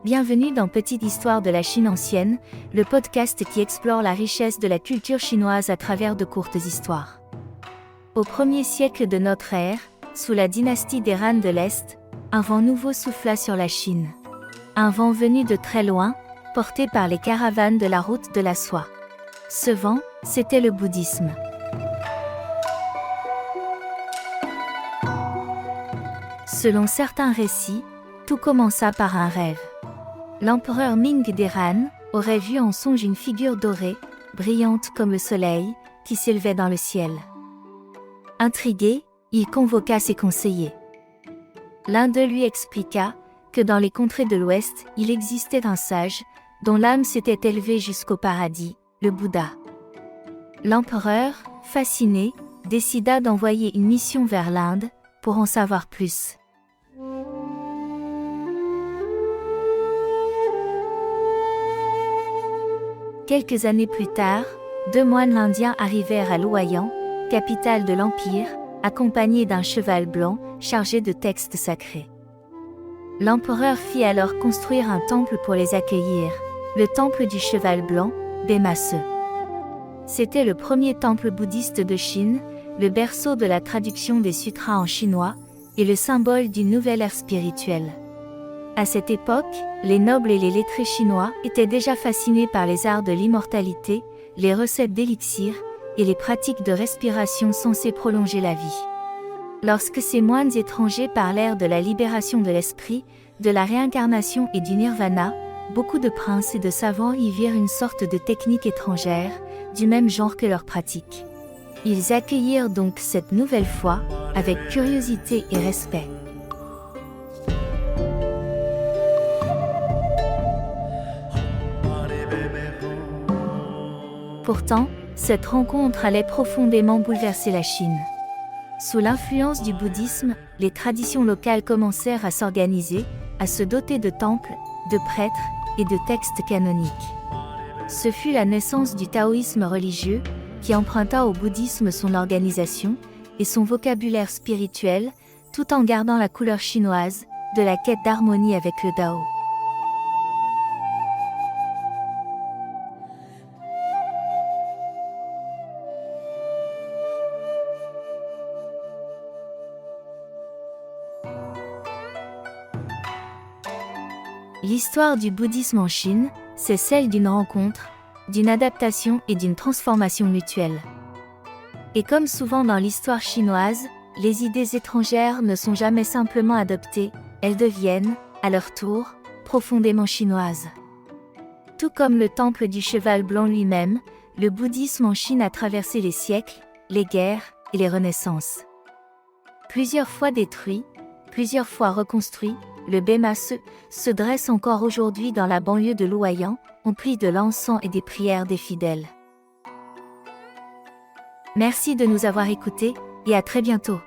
Bienvenue dans Petite Histoire de la Chine ancienne, le podcast qui explore la richesse de la culture chinoise à travers de courtes histoires. Au 1er siècle de notre ère, sous la dynastie des Han de l'Est, un vent nouveau souffla sur la Chine. Un vent venu de très loin, porté par les caravanes de la route de la soie. Ce vent, c'était le bouddhisme. Selon certains récits, tout commença par un rêve. L'empereur Ming des Han aurait vu en songe une figure dorée, brillante comme le soleil, qui s'élevait dans le ciel. Intrigué, il convoqua ses conseillers. L'un d'eux lui expliqua que dans les contrées de l'Ouest, il existait un sage, dont l'âme s'était élevée jusqu'au paradis, le Bouddha. L'empereur, fasciné, décida d'envoyer une mission vers l'Inde, pour en savoir plus. Quelques années plus tard, 2 moines indiens arrivèrent à Luoyang, capitale de l'Empire, accompagnés d'un cheval blanc, chargé de textes sacrés. L'empereur fit alors construire un temple pour les accueillir, le temple du cheval blanc, Bema-se. C'était le premier temple bouddhiste de Chine, le berceau de la traduction des sutras en chinois, et le symbole d'une nouvelle ère spirituelle. À cette époque, les nobles et les lettrés chinois étaient déjà fascinés par les arts de l'immortalité, les recettes d'élixir, et les pratiques de respiration censées prolonger la vie. Lorsque ces moines étrangers parlèrent de la libération de l'esprit, de la réincarnation et du nirvana, beaucoup de princes et de savants y virent une sorte de technique étrangère, du même genre que leurs pratiques. Ils accueillirent donc cette nouvelle foi, avec curiosité et respect. Pourtant, cette rencontre allait profondément bouleverser la Chine. Sous l'influence du bouddhisme, les traditions locales commencèrent à s'organiser, à se doter de temples, de prêtres et de textes canoniques. Ce fut la naissance du taoïsme religieux, qui emprunta au bouddhisme son organisation et son vocabulaire spirituel, tout en gardant la couleur chinoise de la quête d'harmonie avec le Dao. L'histoire du bouddhisme en Chine, c'est celle d'une rencontre, d'une adaptation et d'une transformation mutuelle. Et comme souvent dans l'histoire chinoise, les idées étrangères ne sont jamais simplement adoptées, elles deviennent, à leur tour, profondément chinoises. Tout comme le temple du cheval blanc lui-même, le bouddhisme en Chine a traversé les siècles, les guerres et les renaissances. Plusieurs fois détruit, plusieurs fois reconstruit, le Bema-se se dresse encore aujourd'hui dans la banlieue de Luoyang, empli de l'encens et des prières des fidèles. Merci de nous avoir écoutés, et à très bientôt.